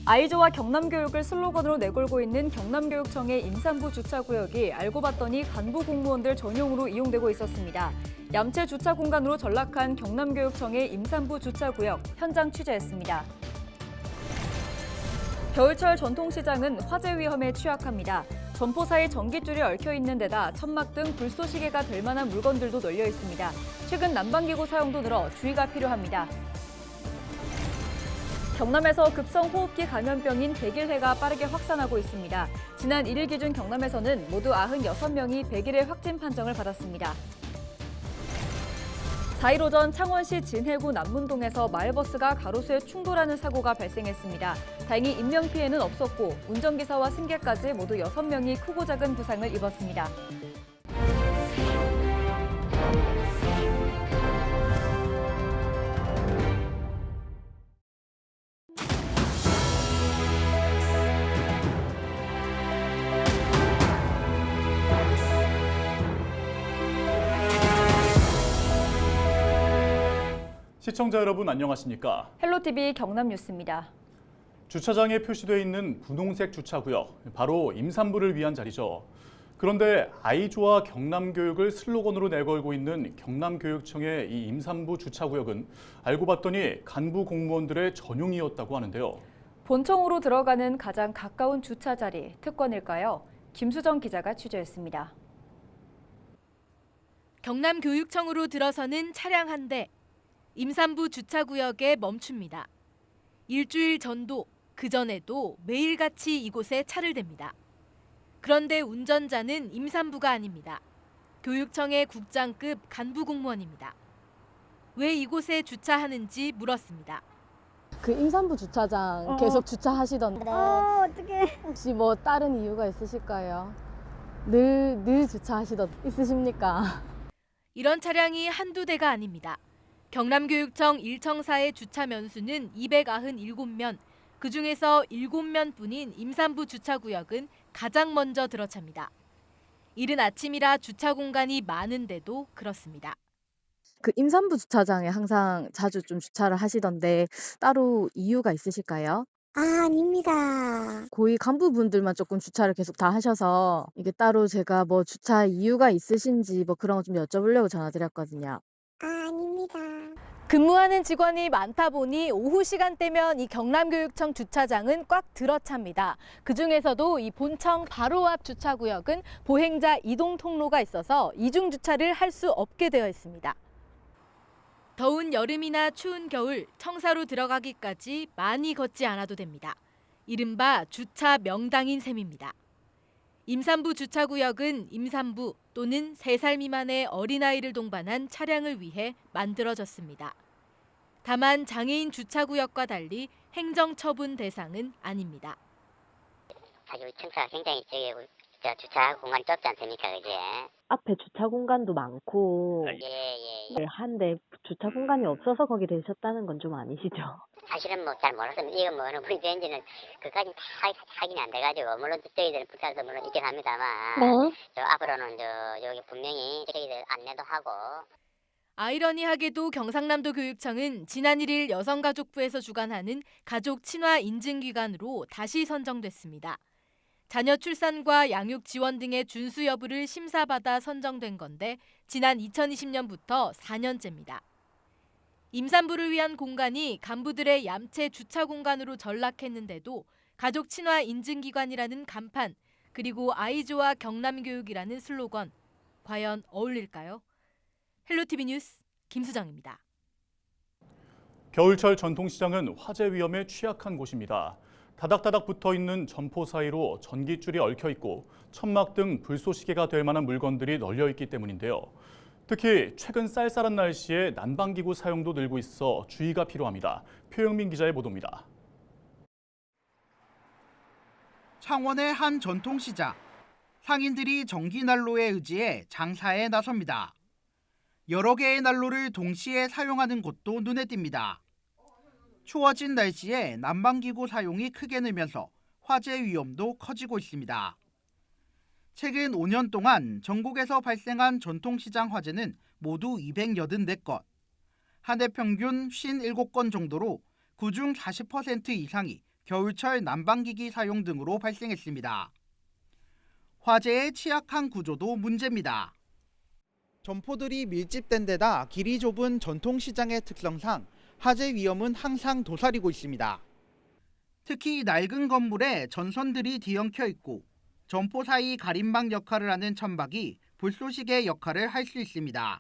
아이조와 경남교육을 슬로건으로 내걸고 있는 경남교육청의 임산부 주차구역이 알고 봤더니 간부 공무원들 전용으로 이용되고 있었습니다. 얌체 주차 공간으로 전락한 경남교육청의 임산부 주차구역 현장 취재했습니다. 겨울철 전통시장은 화재 위험에 취약합니다. 점포 사이 전깃줄이 얽혀 있는 데다 천막 등 불쏘시개가 될 만한 물건들도 널려 있습니다. 최근 난방기구 사용도 늘어 주의가 필요합니다. 경남에서 급성호흡기 감염병인 백일해가 빠르게 확산하고 있습니다. 지난 1일 기준 경남에서는 모두 96명이 백일해 확진 판정을 받았습니다. 4일 오전 창원시 진해구 남문동에서 마을버스가 가로수에 충돌하는 사고가 발생했습니다. 다행히 인명피해는 없었고 운전기사와 승객까지 모두 6명이 크고 작은 부상을 입었습니다. 시청자 여러분 안녕하십니까? 헬로티비 경남뉴스입니다. 주차장에 표시되어 있는 분홍색 주차구역, 바로 임산부를 위한 자리죠. 그런데 아이조와 경남교육을 슬로건으로 내걸고 있는 경남교육청의 이 임산부 주차구역은 알고 봤더니 간부 공무원들의 전용이었다고 하는데요. 본청으로 들어가는 가장 가까운 주차 자리, 특권일까요? 김수정 기자가 취재했습니다. 경남교육청으로 들어서는 차량 한 대. 임산부 주차구역에 멈춥니다. 일주일 전도, 그전에도 매일같이 이곳에 차를 댑니다. 그런데 운전자는 임산부가 아닙니다. 교육청의 국장급 간부 공무원입니다. 왜 이곳에 주차하는지 물었습니다. 그 임산부 주차장 계속 주차하시던데 어떡해. 혹시 뭐 다른 이유가 있으실까요? 늘 있으십니까? 이런 차량이 한두 대가 아닙니다. 경남교육청 일청사의 주차 면수는 297면, 그중에서 7면뿐인 임산부 주차구역은 가장 먼저 들어찹니다. 이른 아침이라 주차 공간이 많은데도 그렇습니다. 그 임산부 주차장에 항상 자주 좀 주차를 하시던데 따로 이유가 있으실까요? 아닙니다. 고위 간부분들만 조금 주차를 계속 다 하셔서 이게 따로 제가 뭐 주차 이유가 있으신지 뭐 그런 거 좀 여쭤보려고 전화드렸거든요. 아닙니다. 근무하는 직원이 많다 보니 오후 시간대면 이 경남교육청 주차장은 꽉 들어찹니다. 그중에서도 이 본청 바로 앞 주차구역은 보행자 이동 통로가 있어서 이중 주차를 할 수 없게 되어 있습니다. 더운 여름이나 추운 겨울, 청사로 들어가기까지 많이 걷지 않아도 됩니다. 이른바 주차 명당인 셈입니다. 임산부 주차구역은 임산부 또는 3살 미만의 어린아이를 동반한 차량을 위해 만들어졌습니다. 다만 장애인 주차구역과 달리 행정처분 대상은 아닙니다. 사실 청사가 굉장히 주차 공간이 좁지 않습니까, 그제? 앞에 주차 공간도 많고 예. 한데 주차 공간이 없어서 거기 되셨다는 건 좀 아니시죠? 사실은 뭐 잘 몰랐습니다. 이거 뭐 어느 분이 되는지는 그까지 다 확인이 안 돼가지고 물론 저희들은 붙여서 물론 있긴 합니다만 저 앞으로는 여기 분명히 저희들 안내도 하고. 아이러니하게도 경상남도 교육청은 지난 1일 여성가족부에서 주관하는 가족 친화 인증기관으로 다시 선정됐습니다. 자녀 출산과 양육 지원 등의 준수 여부를 심사받아 선정된 건데 지난 2020년부터 4년째입니다. 임산부를 위한 공간이 간부들의 얌체 주차 공간으로 전락했는데도 가족 친화 인증기관이라는 간판, 그리고 아이조와 경남교육이라는 슬로건, 과연 어울릴까요? 헬로티비 뉴스 김수정입니다. 겨울철 전통시장은 화재 위험에 취약한 곳입니다. 다닥다닥 붙어있는 점포 사이로 전깃줄이 얽혀 있고 천막 등 불쏘시개가 될 만한 물건들이 널려 있기 때문인데요. 특히 최근 쌀쌀한 날씨에 난방기구 사용도 늘고 있어 주의가 필요합니다. 표영민 기자의 보도입니다. 창원의 한 전통시장. 상인들이 전기난로에 의지해 장사에 나섭니다. 여러 개의 난로를 동시에 사용하는 곳도 눈에 띕니다. 추워진 날씨에 난방기구 사용이 크게 늘면서 화재 위험도 커지고 있습니다. 최근 5년 동안 전국에서 발생한 전통시장 화재는 모두 284건, 한 해 평균 57건 정도로 그중 40% 이상이 겨울철 난방기기 사용 등으로 발생했습니다. 화재의 취약한 구조도 문제입니다. 점포들이 밀집된 데다 길이 좁은 전통시장의 특성상 화재 위험은 항상 도사리고 있습니다. 특히 낡은 건물에 전선들이 뒤엉켜 있고 점포 사이 가림막 역할을 하는 천막이 불쏘시개 역할을 할 수 있습니다.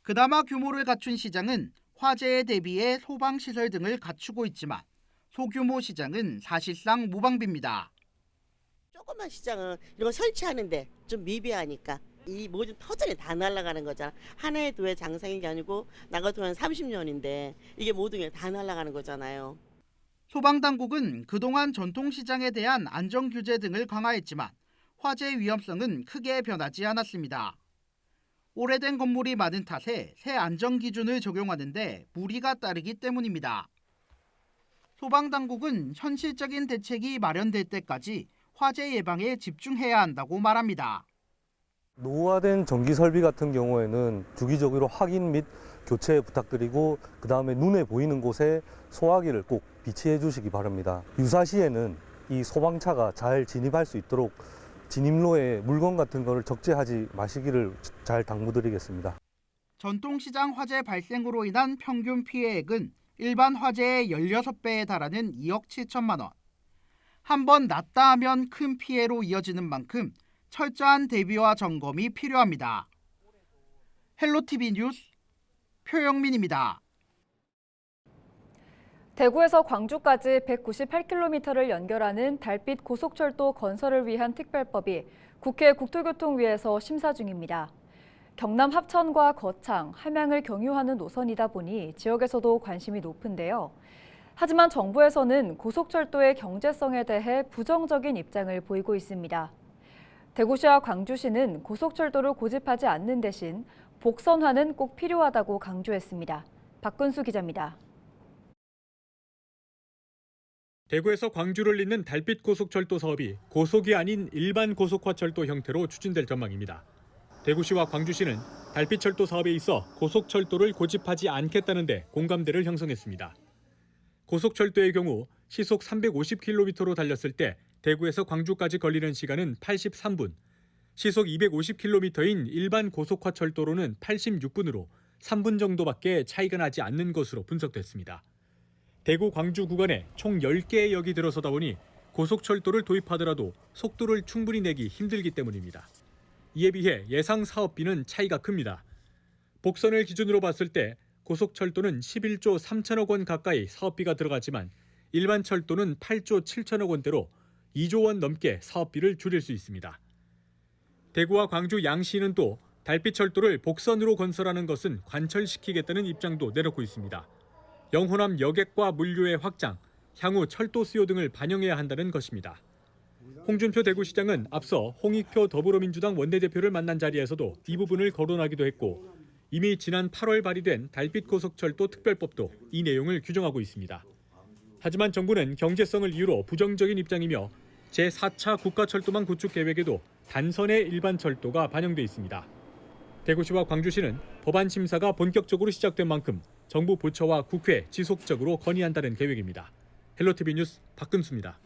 그나마 규모를 갖춘 시장은 화재에 대비해 소방시설 등을 갖추고 있지만 소규모 시장은 사실상 무방비입니다. 조그만 시장은 이런 거 설치하는데 좀 미비하니까 이 모든 터전이 다 날아가는 거잖아. 하나에 두 해 장사인 게 아니고 나 같은 한 30년인데 이게 모든 게 다 날아가는 거잖아요. 소방당국은 그동안 전통시장에 대한 안전규제 등을 강화했지만 화재 위험성은 크게 변하지 않았습니다. 오래된 건물이 많은 탓에 새 안전기준을 적용하는데 무리가 따르기 때문입니다. 소방당국은 현실적인 대책이 마련될 때까지 화재 예방에 집중해야 한다고 말합니다. 노후화된 전기 설비 같은 경우에는 주기적으로 확인 및 교체 부탁드리고 그다음에 눈에 보이는 곳에 소화기를 꼭 비치해 주시기 바랍니다. 유사시에는 이 소방차가 잘 진입할 수 있도록 진입로에 물건 같은 거를 적재하지 마시기를 잘 당부드리겠습니다. 전통시장 화재 발생으로 인한 평균 피해액은 일반 화재의 16배에 달하는 2억 7천만 원. 한 번 났다 하면 큰 피해로 이어지는 만큼 철저한 대비와 점검이 필요합니다. 헬로티비 뉴스 표영민입니다. 대구에서 광주까지 198km를 연결하는 달빛 고속철도 건설을 위한 특별법이 국회 국토교통위에서 심사 중입니다. 경남 합천과 거창, 함양을 경유하는 노선이다 보니 지역에서도 관심이 높은데요. 하지만 정부에서는 고속철도의 경제성에 대해 부정적인 입장을 보이고 있습니다. 대구시와 광주시는 고속철도를 고집하지 않는 대신 복선화는 꼭 필요하다고 강조했습니다. 박근수 기자입니다. 대구에서 광주를 잇는 달빛 고속철도 사업이 고속이 아닌 일반 고속화철도 형태로 추진될 전망입니다. 대구시와 광주시는 달빛철도 사업에 있어 고속철도를 고집하지 않겠다는데 공감대를 형성했습니다. 고속철도의 경우 시속 350km로 달렸을 때 대구에서 광주까지 걸리는 시간은 83분, 시속 250km인 일반 고속화철도로는 86분으로 3분 정도밖에 차이가 나지 않는 것으로 분석됐습니다. 대구 광주 구간에 총 10개의 역이 들어서다 보니 고속철도를 도입하더라도 속도를 충분히 내기 힘들기 때문입니다. 이에 비해 예상 사업비는 차이가 큽니다. 복선을 기준으로 봤을 때 고속철도는 11조 3천억 원 가까이 사업비가 들어가지만 일반 철도는 8조 7천억 원대로 2조 원 넘게 사업비를 줄일 수 있습니다. 대구와 광주 양시는 또 달빛철도를 복선으로 건설하는 것은 관철시키겠다는 입장도 내놓고 있습니다. 영호남 여객과 물류의 확장, 향후 철도 수요 등을 반영해야 한다는 것입니다. 홍준표 대구시장은 앞서 홍익표 더불어민주당 원내대표를 만난 자리에서도 이 부분을 거론하기도 했고 이미 지난 8월 발의된 달빛 고속철도 특별법도 이 내용을 규정하고 있습니다. 하지만 정부는 경제성을 이유로 부정적인 입장이며 제4차 국가철도망 구축 계획에도 단선의 일반 철도가 반영돼 있습니다. 대구시와 광주시는 법안 심사가 본격적으로 시작된 만큼 정부 부처와 국회 지속적으로 건의한다는 계획입니다. 헬로티비 뉴스 박근수입니다.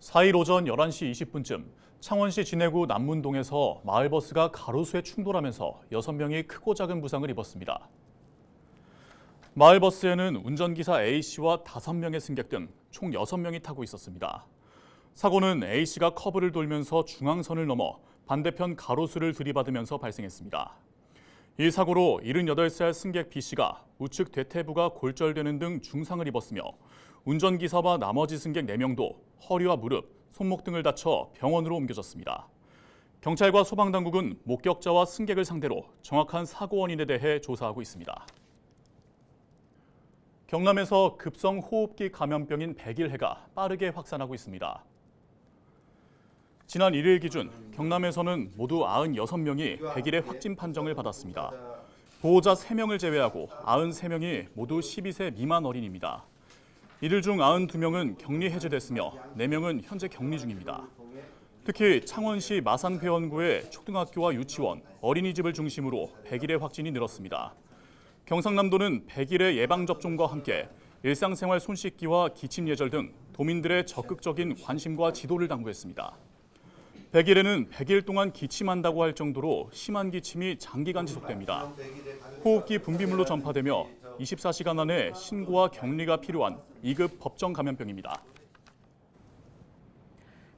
(4일) 오전 11시 20분쯤 창원시 진해구 남문동에서 마을버스가 가로수에 충돌하면서 6명이 크고 작은 부상을 입었습니다. 마을버스에는 운전기사 A씨와 5명의 승객 등 총 6명이 타고 있었습니다. 사고는 A씨가 커브를 돌면서 중앙선을 넘어 반대편 가로수를 들이받으면서 발생했습니다. 이 사고로 78살 승객 B씨가 우측 대퇴부가 골절되는 등 중상을 입었으며 운전기사와 나머지 승객 4명도 허리와 무릎, 손목 등을 다쳐 병원으로 옮겨졌습니다. 경찰과 소방당국은 목격자와 승객을 상대로 정확한 사고 원인에 대해 조사하고 있습니다. 경남에서 급성 호흡기 감염병인 백일해가 빠르게 확산하고 있습니다. 지난 1일 기준 경남에서는 모두 96명이 백일해 확진 판정을 받았습니다. 보호자 3명을 제외하고 93명이 모두 12세 미만 어린이입니다. 이들 중 92명은 격리 해제됐으며 4명은 현재 격리 중입니다. 특히 창원시 마산회원구의 초등학교와 유치원, 어린이집을 중심으로 100일의 확진이 늘었습니다. 경상남도는 100일의 예방접종과 함께 일상생활 손 씻기와 기침 예절 등 도민들의 적극적인 관심과 지도를 당부했습니다. 100일에는 100일 동안 기침한다고 할 정도로 심한 기침이 장기간 지속됩니다. 호흡기 분비물로 전파되며 24시간 안에 신고와 격리가 필요한 2급 법정 감염병입니다.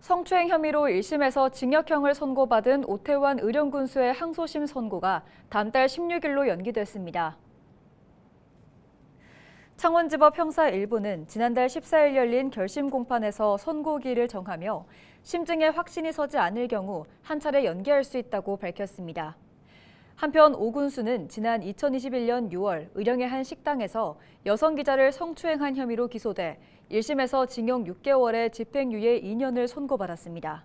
성추행 혐의로 1심에서 징역형을 선고받은 오태환 의령군수의 항소심 선고가 다음 달 16일로 연기됐습니다. 창원지법 형사 1부는 지난달 14일 열린 결심 공판에서 선고기일을 정하며 심증에 확신이 서지 않을 경우 한 차례 연기할 수 있다고 밝혔습니다. 한편 오 군수는 지난 2021년 6월 의령의 한 식당에서 여성 기자를 성추행한 혐의로 기소돼 1심에서 징역 6개월에 집행유예 2년을 선고받았습니다.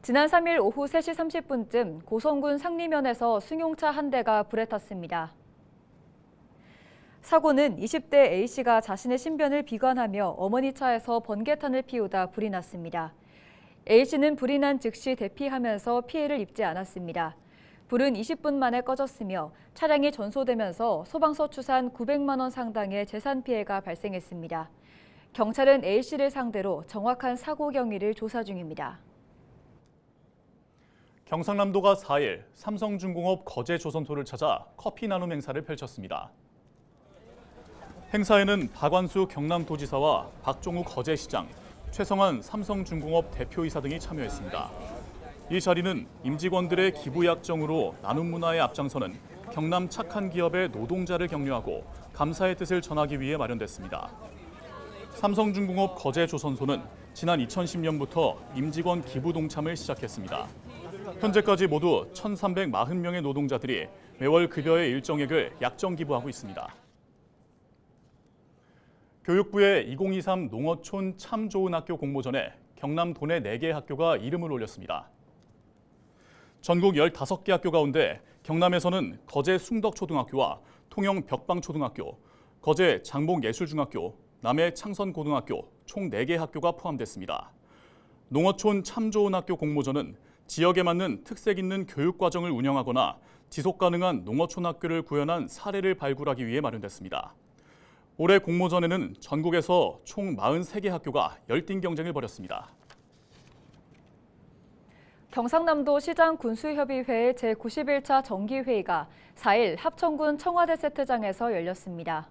지난 3일 오후 3시 30분쯤 고성군 상리면에서 승용차 한 대가 불에 탔습니다. 사고는 20대 A씨가 자신의 신변을 비관하며 어머니 차에서 번개탄을 피우다 불이 났습니다. A씨는 불이 난 즉시 대피하면서 피해를 입지 않았습니다. 불은 20분 만에 꺼졌으며 차량이 전소되면서 소방서 추산 900만 원 상당의 재산 피해가 발생했습니다. 경찰은 A씨를 상대로 정확한 사고 경위를 조사 중입니다. 경상남도가 4일 삼성중공업 거제조선소를 찾아 커피 나눔 행사를 펼쳤습니다. 행사에는 박완수 경남도지사와 박종우 거제시장, 최성환 삼성중공업 대표이사 등이 참여했습니다. 이 자리는 임직원들의 기부 약정으로 나눔 문화에 앞장서는 경남 착한 기업의 노동자를 격려하고 감사의 뜻을 전하기 위해 마련됐습니다. 삼성중공업 거제조선소는 지난 2010년부터 임직원 기부 동참을 시작했습니다. 현재까지 모두 1,340명의 노동자들이 매월 급여의 일정액을 약정 기부하고 있습니다. 교육부의 2023 농어촌 참 좋은 학교 공모전에 경남 도내 4개 학교가 이름을 올렸습니다. 전국 15개 학교 가운데 경남에서는 거제 숭덕초등학교와 통영 벽방초등학교, 거제 장봉예술중학교, 남해 창선고등학교 총 4개 학교가 포함됐습니다. 농어촌 참 좋은 학교 공모전은 지역에 맞는 특색 있는 교육과정을 운영하거나 지속가능한 농어촌 학교를 구현한 사례를 발굴하기 위해 마련됐습니다. 올해 공모전에는 전국에서 총 43개 학교가 열띤 경쟁을 벌였습니다. 경상남도 시장군수협의회 제91차 정기회의가 4일 합천군 청와대 세트장에서 열렸습니다.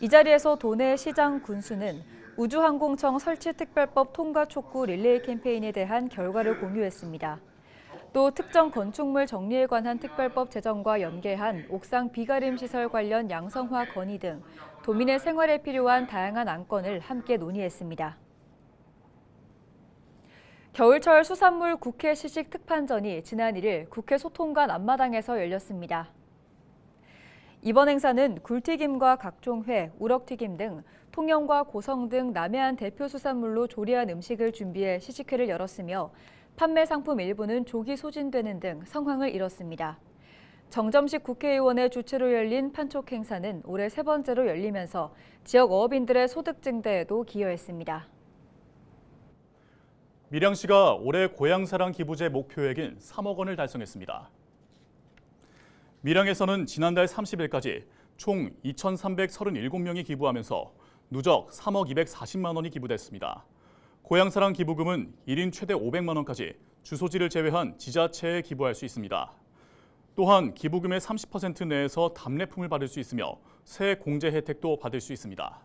이 자리에서 도내 시장군수는 우주항공청 설치특별법 통과 촉구 릴레이 캠페인에 대한 결과를 공유했습니다. 또 특정 건축물 정리에 관한 특별법 제정과 연계한 옥상 비가림 시설 관련 양성화 건의 등 도민의 생활에 필요한 다양한 안건을 함께 논의했습니다. 겨울철 수산물 국회 시식 특판전이 지난 1일 국회 소통관 앞마당에서 열렸습니다. 이번 행사는 굴튀김과 각종 회, 우럭튀김 등 통영과 고성 등 남해안 대표 수산물로 조리한 음식을 준비해 시식회를 열었으며 판매 상품 일부는 조기 소진되는 등 성황을 이뤘습니다. 정점식 국회의원의 주최로 열린 판촉 행사는 올해 3번째로 열리면서 지역 어업인들의 소득 증대에도 기여했습니다. 밀양시가 올해 고향사랑 기부제 목표액인 3억 원을 달성했습니다. 밀양에서는 지난달 30일까지 총 2,337명이 기부하면서 누적 3억 240만 원이 기부됐습니다. 고향사랑 기부금은 1인 최대 500만 원까지 주소지를 제외한 지자체에 기부할 수 있습니다. 또한 기부금의 30% 내에서 답례품을 받을 수 있으며 새 공제 혜택도 받을 수 있습니다.